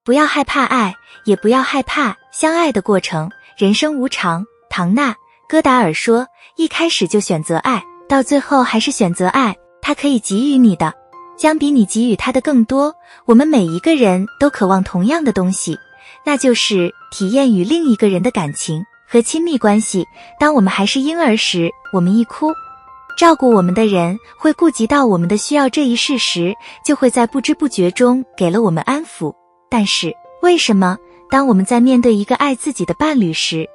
不要害怕爱，也不要害怕相爱的过程。人生无常，唐纳·戈达尔说，一开始就选择爱，到最后还是选择爱，他可以给予你的将比你给予他的更多。我们每一个人都渴望同样的东西，那就是体验与另一个人的感情和亲密关系。当我们还是婴儿时，我们一哭，照顾我们的人会顾及到我们的需要，这一事实就会在不知不觉中给了我们安抚。但是为什么当我们在面对一个爱自己的伴侣时，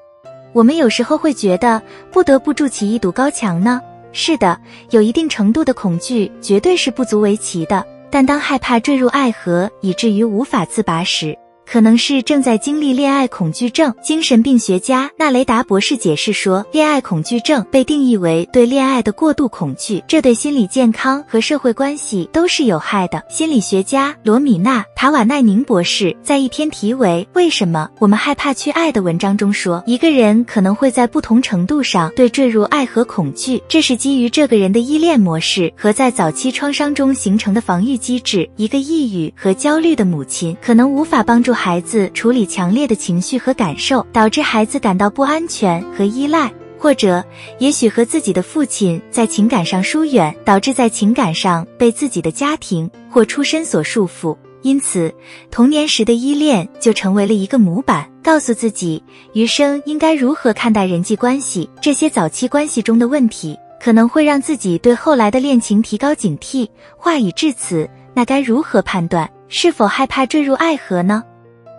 我们有时候会觉得不得不筑起一堵高墙呢？是的，有一定程度的恐惧绝对是不足为奇的，但当害怕坠入爱河以至于无法自拔时，可能是正在经历恋爱恐惧症。精神病学家纳雷达博士解释说，恋爱恐惧症被定义为对恋爱的过度恐惧，这对心理健康和社会关系都是有害的。心理学家罗米娜·塔瓦奈宁博士在一篇题为《为什么我们害怕去爱》的文章中说，一个人可能会在不同程度上对坠入爱河恐惧，这是基于这个人的依恋模式和在早期创伤中形成的防御机制。一个抑郁和焦虑的母亲可能无法帮助孩子处理强烈的情绪和感受，导致孩子感到不安全和依赖，或者也许和自己的父亲在情感上疏远，导致在情感上被自己的家庭或出身所束缚。因此，童年时的依恋就成为了一个模板，告诉自己余生应该如何看待人际关系。这些早期关系中的问题可能会让自己对后来的恋情提高警惕。话已至此，那该如何判断是否害怕坠入爱河呢？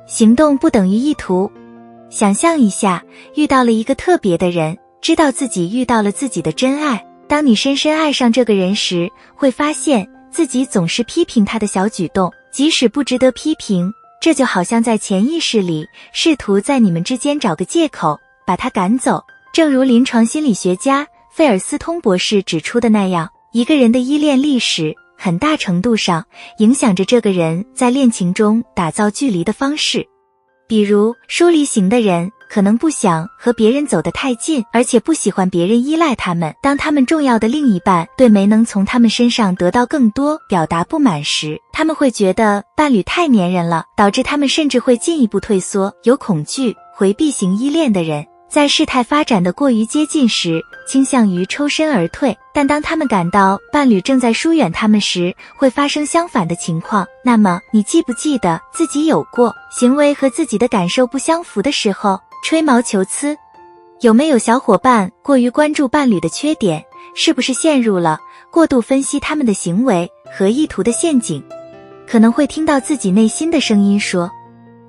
行动不等于意图。想象一下，遇到了一个特别的人，知道自己遇到了自己的真爱。当你深深爱上这个人时，会发现自己总是批评他的小举动，即使不值得批评，这就好像在潜意识里试图在你们之间找个借口，把他赶走。正如临床心理学家费尔斯通博士指出的那样，一个人的依恋历史很大程度上影响着这个人在恋情中打造距离的方式。比如疏离型的人可能不想和别人走得太近，而且不喜欢别人依赖他们。当他们重要的另一半对没能从他们身上得到更多表达不满时，他们会觉得伴侣太粘人了，导致他们甚至会进一步退缩。有恐惧回避型依恋的人在事态发展的过于接近时，倾向于抽身而退，但当他们感到伴侣正在疏远他们时，会发生相反的情况。那么，你记不记得自己有过行为和自己的感受不相符的时候，吹毛求疵？有没有小伙伴过于关注伴侣的缺点？是不是陷入了过度分析他们的行为和意图的陷阱？可能会听到自己内心的声音说，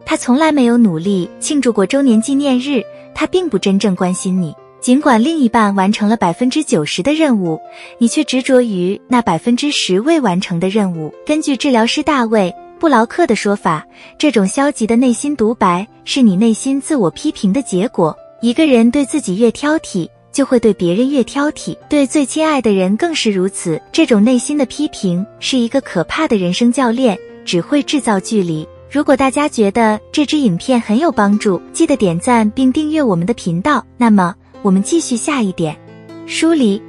他从来没有努力庆祝过周年纪念日，他并不真正关心你。尽管另一半完成了 90% 的任务，你却执着于那 10% 未完成的任务。根据治疗师大卫·布劳克的说法，这种消极的内心独白是你内心自我批评的结果。一个人对自己越挑剔，就会对别人越挑剔，对最亲爱的人更是如此。这种内心的批评是一个可怕的人生教练，只会制造距离。如果大家觉得这支影片很有帮助，记得点赞并订阅我们的频道。那么我们继续下一点，疏离。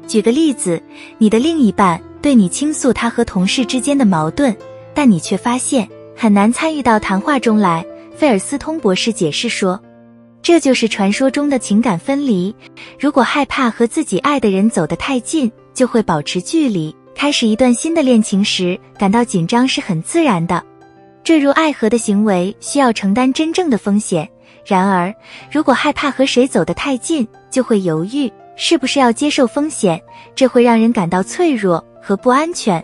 举个例子，你的另一半对你倾诉他和同事之间的矛盾，但你却发现很难参与到谈话中来。费尔斯通博士解释说，这就是传说中的情感分离。如果害怕和自己爱的人走得太近，就会保持距离。开始一段新的恋情时，感到紧张是很自然的。坠入爱河的行为需要承担真正的风险。然而，如果害怕和谁走得太近，就会犹豫是不是要接受风险，这会让人感到脆弱和不安全，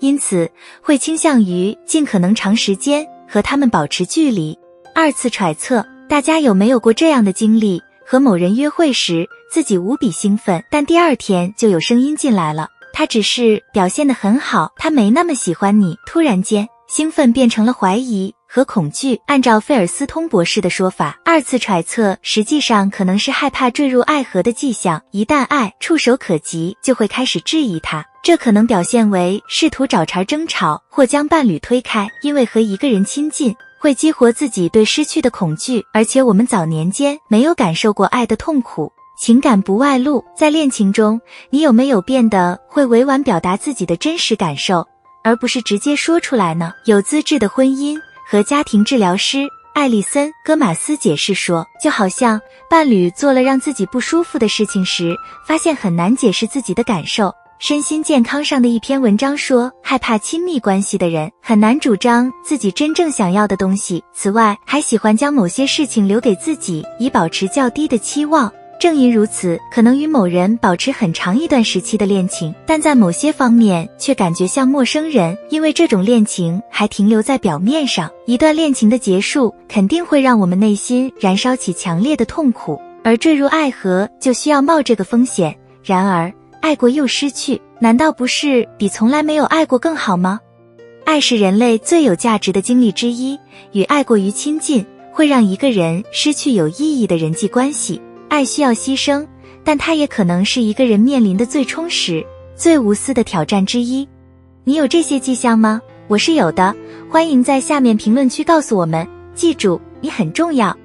因此会倾向于尽可能长时间和他们保持距离。二次揣测，大家有没有过这样的经历？和某人约会时，自己无比兴奋，但第二天就有声音进来了，他只是表现得很好，他没那么喜欢你。突然间，兴奋变成了怀疑和恐惧。按照费尔斯通博士的说法，二次揣测实际上可能是害怕坠入爱河的迹象。一旦爱触手可及，就会开始质疑它。这可能表现为试图找茬争吵，或将伴侣推开。因为和一个人亲近，会激活自己对失去的恐惧，而且我们早年间没有感受过爱的痛苦。情感不外露。在恋情中，你有没有变得会委婉表达自己的真实感受，而不是直接说出来呢？有资质的婚姻和家庭治疗师艾丽森·戈马斯解释说，就好像伴侣做了让自己不舒服的事情时，发现很难解释自己的感受。身心健康上的一篇文章说，害怕亲密关系的人很难主张自己真正想要的东西，此外还喜欢将某些事情留给自己，以保持较低的期望。正因如此，可能与某人保持很长一段时期的恋情，但在某些方面却感觉像陌生人，因为这种恋情还停留在表面上。一段恋情的结束肯定会让我们内心燃烧起强烈的痛苦，而坠入爱河就需要冒这个风险。然而爱过又失去，难道不是比从来没有爱过更好吗？爱是人类最有价值的经历之一，与爱过于亲近，会让一个人失去有意义的人际关系。爱需要牺牲，但它也可能是一个人面临的最充实、最无私的挑战之一。你有这些迹象吗？我是有的，欢迎在下面评论区告诉我们。记住，你很重要。